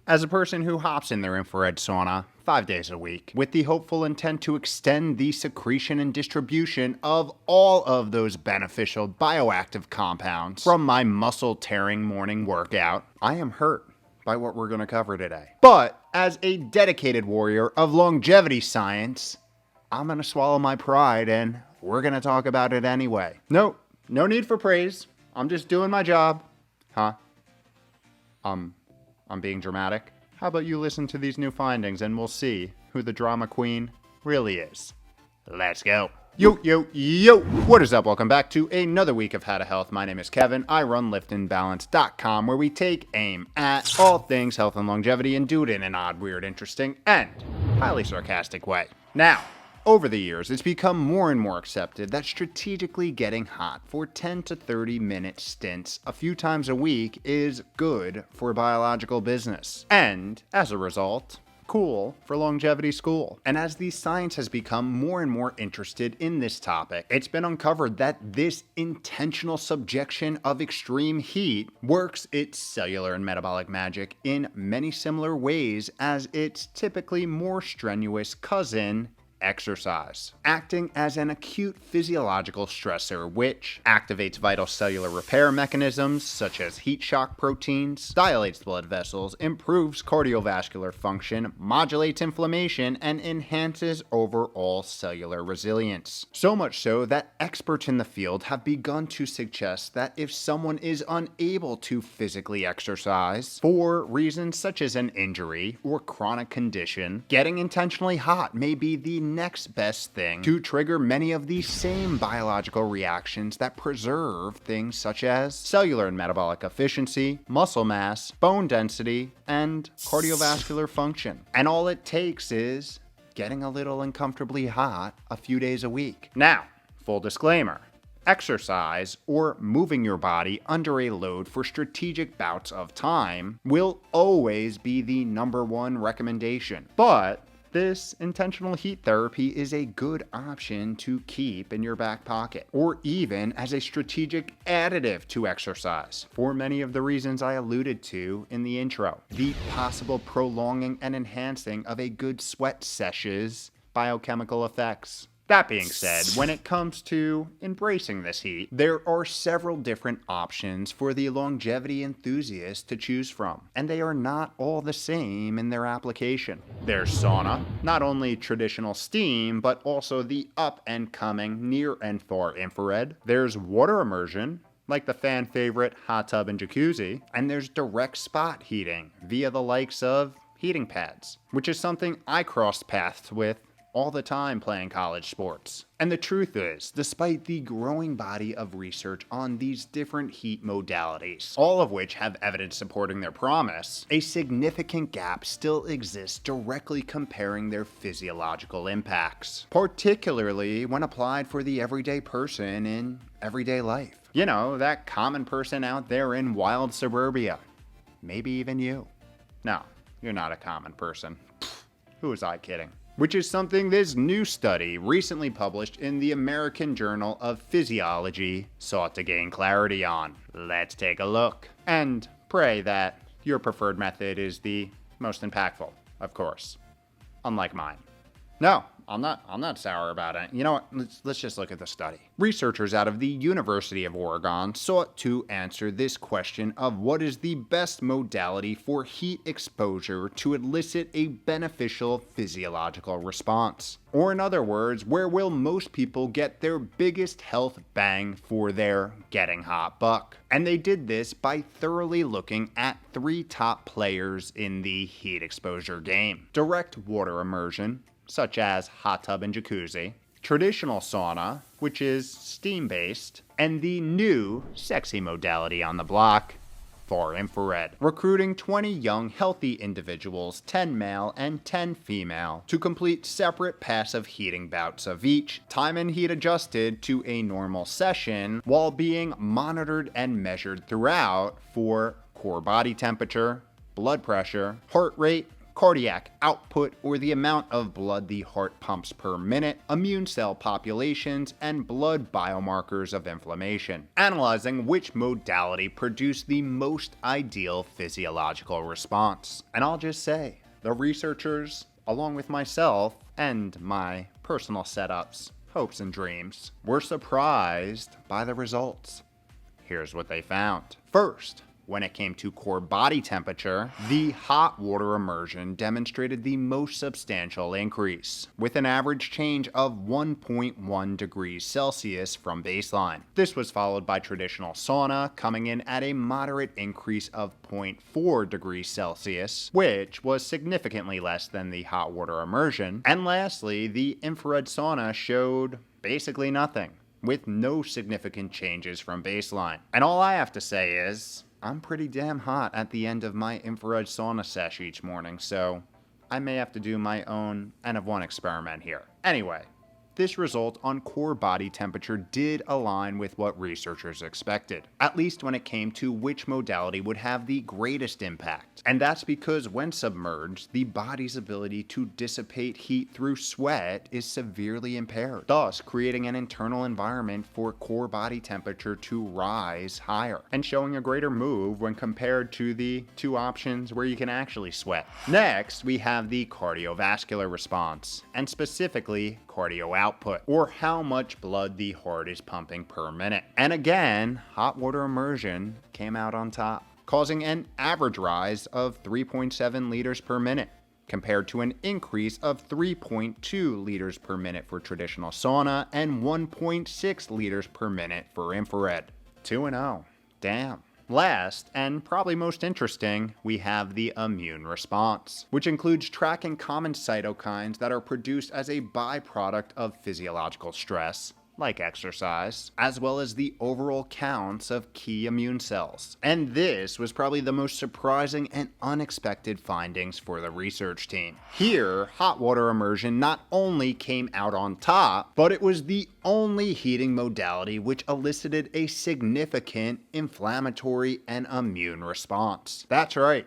as a person who hops in their infrared sauna 5 days a week with the hopeful intent to extend the secretion and distribution of all of those beneficial bioactive compounds from my muscle-tearing morning workout, I am hurt by what we're going to cover today. But as a dedicated warrior of longevity science, I'm going to swallow my pride and we're going to talk about it anyway. No need for praise. I'm just doing my job. Huh? I'm being dramatic. How about you listen to these new findings and we'll see who the drama queen really is. Let's go. Yo. What is up? Welcome back to another week of How to Health. My name is Kevin. I run liftandbalance.com, where we take aim at all things health and longevity and do it in an odd, weird, interesting, and highly sarcastic way. Now, over the years, it's become more and more accepted that strategically getting hot for 10 to 30 minute stints a few times a week is good for biological business. And, as a result, cool for longevity school. And as the science has become more and more interested in this topic, it's been uncovered that this intentional subjection of extreme heat works its cellular and metabolic magic in many similar ways as its typically more strenuous cousin, exercise, acting as an acute physiological stressor which activates vital cellular repair mechanisms such as heat shock proteins, dilates blood vessels, improves cardiovascular function, modulates inflammation, and enhances overall cellular resilience. So much so that experts in the field have begun to suggest that if someone is unable to physically exercise for reasons such as an injury or chronic condition, getting intentionally hot may be the next best thing to trigger many of the same biological reactions that preserve things such as cellular and metabolic efficiency, muscle mass, bone density, and cardiovascular function. And all it takes is getting a little uncomfortably hot a few days a week. Now, full disclaimer. Exercise, or moving your body under a load for strategic bouts of time, will always be the number one recommendation. But this intentional heat therapy is a good option to keep in your back pocket, or even as a strategic additive to exercise, for many of the reasons I alluded to in the intro. The possible prolonging and enhancing of a good sweat session's biochemical effects. That being said, when it comes to embracing this heat, there are several different options for the longevity enthusiast to choose from, and they are not all the same in their application. There's sauna, not only traditional steam, but also the up-and-coming near and far infrared. There's water immersion, like the fan favorite hot tub and jacuzzi, and there's direct spot heating via the likes of heating pads, which is something I crossed paths with all the time playing college sports. And the truth is, despite the growing body of research on these different heat modalities, all of which have evidence supporting their promise, a significant gap still exists directly comparing their physiological impacts, particularly when applied for the everyday person in everyday life. You know, that common person out there in wild suburbia. Maybe even you. No, you're not a common person. Who was I kidding? Which is something this new study recently published in the American Journal of Physiology sought to gain clarity on. Let's take a look. And pray that your preferred method is the most impactful, of course. Unlike mine. No, I'm not sour about it. You know what? Let's just look at the study. Researchers out of the University of Oregon sought to answer this question of what is the best modality for heat exposure to elicit a beneficial physiological response. Or in other words, where will most people get their biggest health bang for their getting hot buck? And they did this by thoroughly looking at 3 top players in the heat exposure game. Direct water immersion, such as hot tub and jacuzzi, traditional sauna, which is steam-based, and the new sexy modality on the block, far infrared, recruiting 20 young healthy individuals, 10 male and 10 female, to complete separate passive heating bouts of each, time and heat adjusted to a normal session, while being monitored and measured throughout for core body temperature, blood pressure, heart rate, cardiac output, or the amount of blood the heart pumps per minute, immune cell populations, and blood biomarkers of inflammation, analyzing which modality produced the most ideal physiological response. And I'll just say, the researchers, along with myself and my personal setups, hopes and dreams, were surprised by the results. Here's what they found. First, when it came to core body temperature, the hot water immersion demonstrated the most substantial increase, with an average change of 1.1 degrees Celsius from baseline. This was followed by traditional sauna, coming in at a moderate increase of 0.4 degrees Celsius, which was significantly less than the hot water immersion. And lastly, the infrared sauna showed basically nothing, with no significant changes from baseline. And all I have to say is, I'm pretty damn hot at the end of my infrared sauna sesh each morning, so I may have to do my own N of 1 experiment here. Anyway, this result on core body temperature did align with what researchers expected, at least when it came to which modality would have the greatest impact. And that's because when submerged, the body's ability to dissipate heat through sweat is severely impaired, thus creating an internal environment for core body temperature to rise higher, and showing a greater move when compared to the two options where you can actually sweat. Next, we have the cardiovascular response, and specifically cardio output, or how much blood the heart is pumping per minute. And again, hot water immersion came out on top, causing an average rise of 3.7 liters per minute, compared to an increase of 3.2 liters per minute for traditional sauna and 1.6 liters per minute for infrared. 2-0. Damn. Last, and probably most interesting, we have the immune response, which includes tracking common cytokines that are produced as a byproduct of physiological stress, like exercise, as well as the overall counts of key immune cells. And this was probably the most surprising and unexpected findings for the research team. Here, hot water immersion not only came out on top, but it was the only heating modality which elicited a significant inflammatory and immune response. That's right.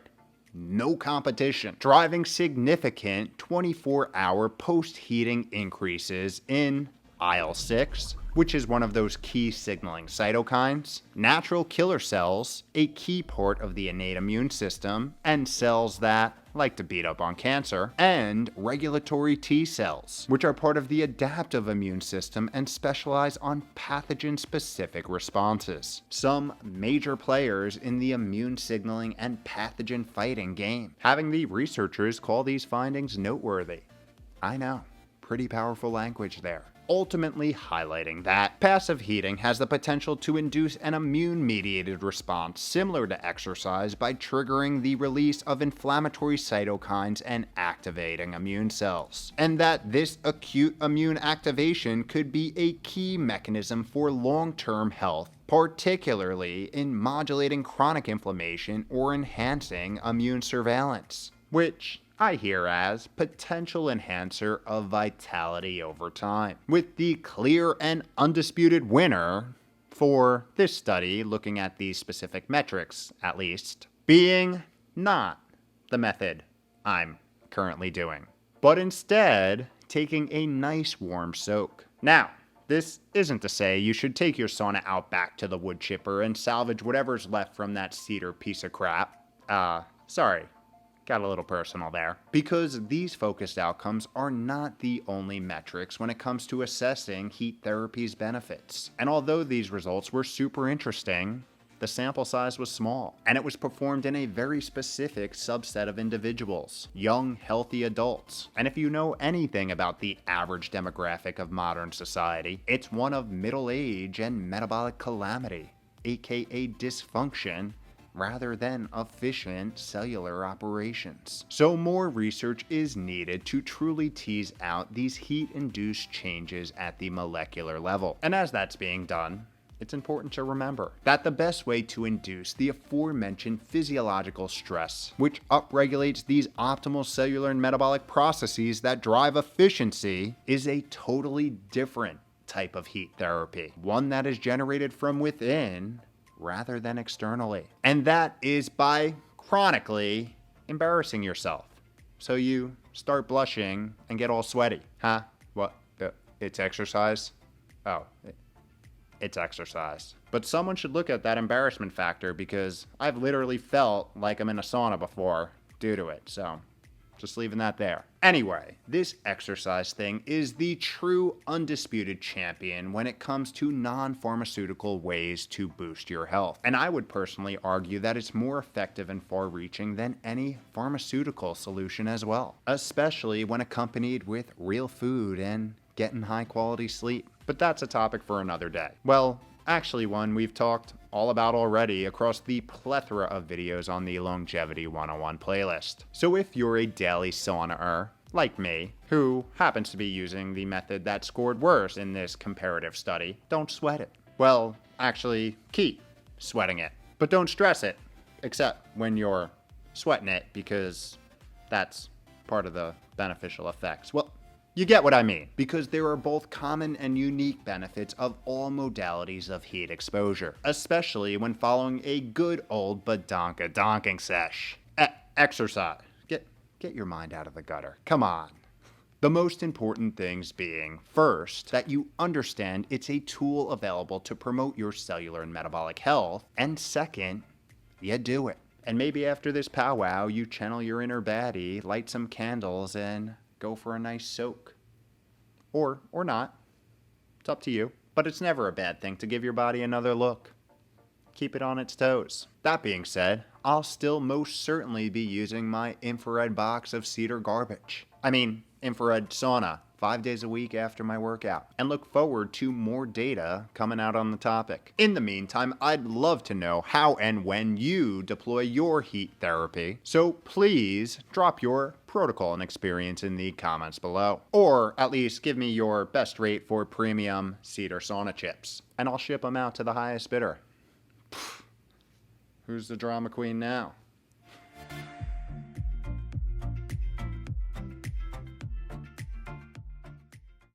No competition, driving significant 24-hour post-heating increases in IL-6, which is one of those key signaling cytokines, natural killer cells, a key part of the innate immune system, and cells that like to beat up on cancer, and regulatory T cells, which are part of the adaptive immune system and specialize on pathogen-specific responses. Some major players in the immune signaling and pathogen fighting game, having the researchers call these findings noteworthy. I know, pretty powerful language there. Ultimately highlighting that passive heating has the potential to induce an immune-mediated response similar to exercise by triggering the release of inflammatory cytokines and activating immune cells, and that this acute immune activation could be a key mechanism for long-term health, particularly in modulating chronic inflammation or enhancing immune surveillance, which I hear as potential enhancer of vitality over time, with the clear and undisputed winner for this study, looking at these specific metrics at least, being not the method I'm currently doing, but instead taking a nice warm soak. Now, this isn't to say you should take your sauna out back to the wood chipper and salvage whatever's left from that cedar piece of crap. Sorry. Got a little personal there. Because these focused outcomes are not the only metrics when it comes to assessing heat therapy's benefits. And although these results were super interesting, the sample size was small, and it was performed in a very specific subset of individuals, young, healthy adults. And if you know anything about the average demographic of modern society, it's one of middle age and metabolic calamity, aka dysfunction, rather than efficient cellular operations. So more research is needed to truly tease out these heat-induced changes at the molecular level. And as that's being done, it's important to remember that the best way to induce the aforementioned physiological stress, which upregulates these optimal cellular and metabolic processes that drive efficiency, is a totally different type of heat therapy, one that is generated from within rather than externally. And that is by chronically embarrassing yourself So you start blushing and get all sweaty. Huh? What? It's exercise? Oh, it's exercise. But someone should look at that embarrassment factor because I've literally felt like I'm in a sauna before due to it, so just leaving that there. Anyway, this exercise thing is the true undisputed champion when it comes to non-pharmaceutical ways to boost your health. And I would personally argue that it's more effective and far-reaching than any pharmaceutical solution as well, especially when accompanied with real food and getting high-quality sleep. But that's a topic for another day. Well, actually one we've talked all about already across the plethora of videos on the Longevity 101 playlist. So if you're a daily sauner, like me, who happens to be using the method that scored worse in this comparative study, don't sweat it. Well, actually, keep sweating it. But don't stress it, except when you're sweating it, because that's part of the beneficial effects. Well, you get what I mean, because there are both common and unique benefits of all modalities of heat exposure, especially when following a good old badonka-donking sesh. Exercise. Get your mind out of the gutter. Come on. The most important things being, first, that you understand it's a tool available to promote your cellular and metabolic health, and second, you do it. And maybe after this powwow, you channel your inner baddie, light some candles, and go for a nice soak. Or not. It's up to you. But it's never a bad thing to give your body another look. Keep it on its toes. That being said, I'll still most certainly be using my infrared box of cedar garbage. I mean, infrared sauna, 5 days a week after my workout, and look forward to more data coming out on the topic. In the meantime, I'd love to know how and when you deploy your heat therapy, so please drop your protocol and experience in the comments below. Or at least give me your best rate for premium cedar sauna chips, and I'll ship them out to the highest bidder. Who's the drama queen now?